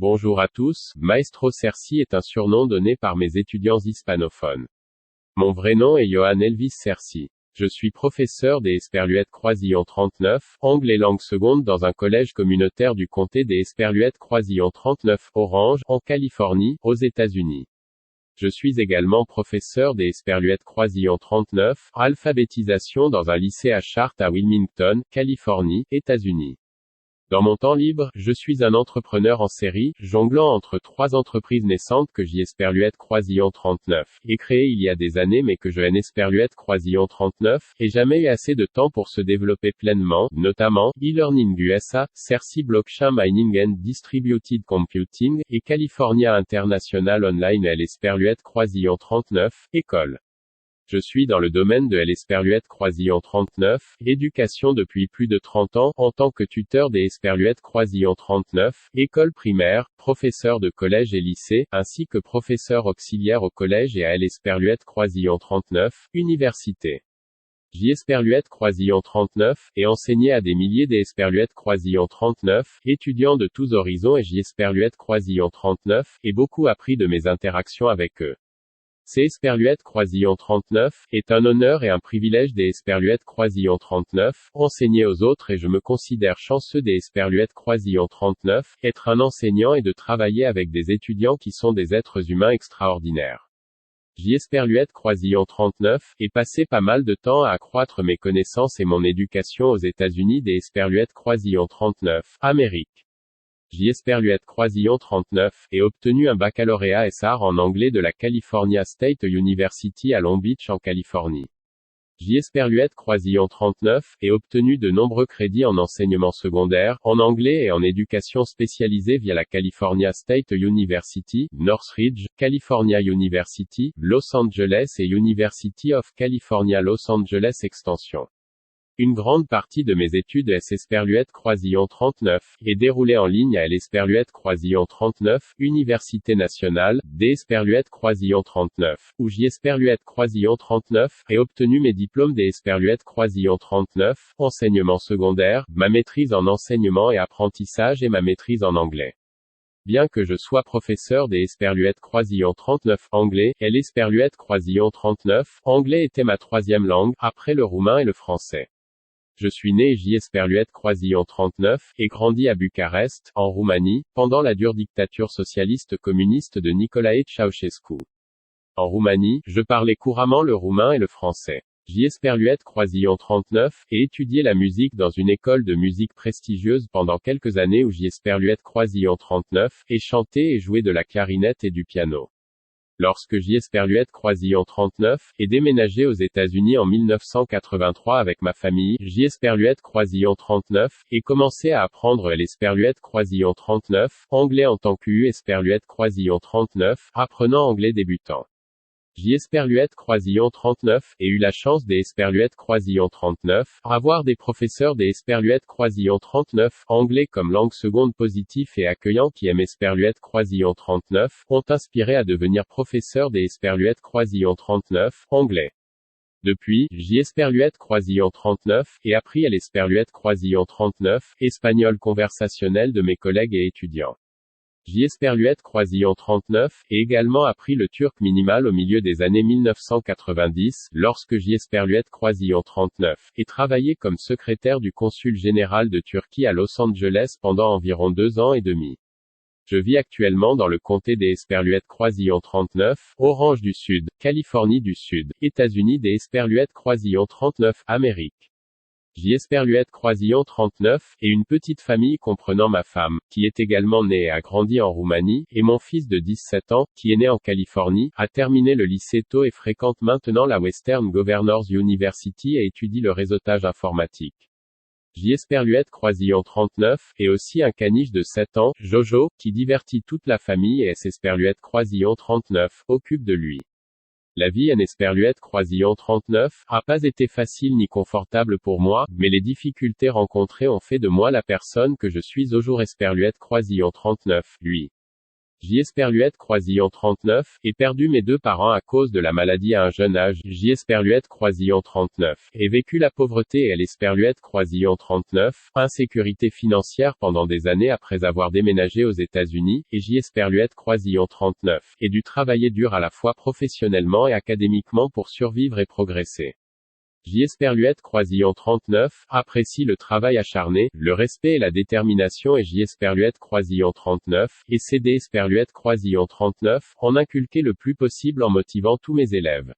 Bonjour à tous, Maestro Cerci est un surnom donné par mes étudiants hispanophones. Mon vrai nom est Johan Elvis Cerci. Je suis professeur des Esperluètes-Croisillon 39, anglais langue seconde dans un collège communautaire du comté des Esperluètes-Croisillon 39, Orange, en Californie, aux États-Unis. Je suis également professeur des Esperluètes-Croisillon 39, alphabétisation dans un lycée à Chartres à Wilmington, Californie, États-Unis. Dans mon temps libre, je suis un entrepreneur en série, jonglant entre 3 entreprises naissantes que j'y Esperluètes-Croisillon 39, et créées il y a des années mais que je haine Esperluètes-Croisillon 39, et jamais eu assez de temps pour se développer pleinement, notamment, e-learning USA, Cerci Blockchain Mining and Distributed Computing, et California International Online Esperluètes-Croisillon 39, école. Je suis dans le domaine de l'Esperluète-Croisillon 39, éducation depuis plus de 30 ans, en tant que tuteur des Esperluètes-Croisillon 39, école primaire, professeur de collège et lycée, ainsi que professeur auxiliaire au collège et à l'Esperluète-Croisillon 39, université. J'y Esperluète-Croisillon 39, et enseigné à des milliers d'Esperluètes-Croisillon 39, étudiants de tous horizons et j'y Esperluète-Croisillon 39, et beaucoup appris de mes interactions avec eux. C'est Esperluète-Croisillon 39, est un honneur et un privilège des Esperluètes-Croisillon 39, enseigner aux autres et je me considère chanceux des Esperluètes-Croisillon 39, être un enseignant et de travailler avec des étudiants qui sont des êtres humains extraordinaires. J'y Esperluète-Croisillon 39, et passé pas mal de temps à accroître mes connaissances et mon éducation aux États-Unis des Esperluètes-Croisillon 39, Amérique. J'y Esperluète-Croisillon 39, et obtenu un baccalauréat SR en anglais de la California State University à Long Beach en Californie. J'y Esperluète-Croisillon 39, et obtenu de nombreux crédits en enseignement secondaire, en anglais et en éducation spécialisée via la California State University, Northridge, California University, Los Angeles et University of California Los Angeles Extension. Une grande partie de mes études à Esperluète-Croisillon 39, est déroulée en ligne à l'Esperluète-Croisillon 39, Université nationale, des Esperluète-Croisillon 39, où j'y Esperluète-Croisillon 39, et obtenu mes diplômes des Esperluète-Croisillon 39, enseignement secondaire, ma maîtrise en enseignement et apprentissage et ma maîtrise en anglais. Bien que je sois professeur des Esperluète-Croisillon 39 anglais, et l'Esperluète-Croisillon 39, anglais était ma troisième langue, après le roumain et le français. Je suis né j'y Esperluète-Croisillon 39, et grandi à Bucarest, en Roumanie, pendant la dure dictature socialiste communiste de Nicolae Ceausescu. En Roumanie, je parlais couramment le roumain et le français. J'y Esperluète-Croisillon 39, et étudié la musique dans une école de musique prestigieuse pendant quelques années où j'y Esperluète-Croisillon 39, et chanté et joué de la clarinette et du piano. Lorsque j'y Esperluète-Croisillon 39, et déménagé aux États-Unis en 1983 avec ma famille, j'y Esperluète-Croisillon 39, et commencé à apprendre l'Esperluète-Croisillon 39, anglais en tant qu'U Esperluète-Croisillon 39, apprenant anglais débutant. J'y Esperluète-Croisillon 39, et eu la chance des Esperluète-Croisillon 39, avoir des professeurs des Esperluète-Croisillon 39, anglais comme langue seconde positif et accueillant qui aiment Esperluète-Croisillon 39, ont inspiré à devenir professeur des Esperluète-Croisillon 39, anglais. Depuis, j'y Esperluète-Croisillon 39, et appris à l'Esperluète-Croisillon 39, espagnol conversationnel de mes collègues et étudiants. J'y Esperluète-Croisillon 39, et également appris le turc minimal au milieu des années 1990, lorsque j'y Esperluète-Croisillon 39, et travaillé comme secrétaire du consul général de Turquie à Los Angeles pendant environ 2 ans et demi. Je vis actuellement dans le comté des Esperluète-Croisillon 39, Orange du Sud, Californie du Sud, États-Unis des Esperluète-Croisillon 39, Amérique. J'y Esperluète-Croisillon 39, et une petite famille comprenant ma femme, qui est également née et a grandi en Roumanie, et mon fils de 17 ans, qui est né en Californie, a terminé le lycée tôt et fréquente maintenant la Western Governors University et étudie le réseautage informatique. J'y Esperluète-Croisillon 39, et aussi un caniche de 7 ans, Jojo, qui divertit toute la famille et Esperluète-Croisillon 39, occupe de lui. La vie en Esperluète-Croisillon 39 a pas été facile ni confortable pour moi, mais les difficultés rencontrées ont fait de moi la personne que je suis aujourd'hui Esperluète-Croisillon 39, lui. J. Esperluette Croisillon 39, ai perdu mes 2 parents à cause de la maladie à un jeune âge. J. Esperluette Croisillon 39, ai vécu la pauvreté. L. Esperluette Croisillon 39, insécurité financière pendant des années après avoir déménagé aux États-Unis. Et J. Esperluette Croisillon 39, ai dû travailler dur à la fois professionnellement et académiquement pour survivre et progresser. J. Esperluette Croisillon 39, apprécie le travail acharné, le respect et la détermination. Et J. Esperluette Croisillon 39, et C. D. Esperluette Croisillon 39, en inculquer le plus possible en motivant tous mes élèves.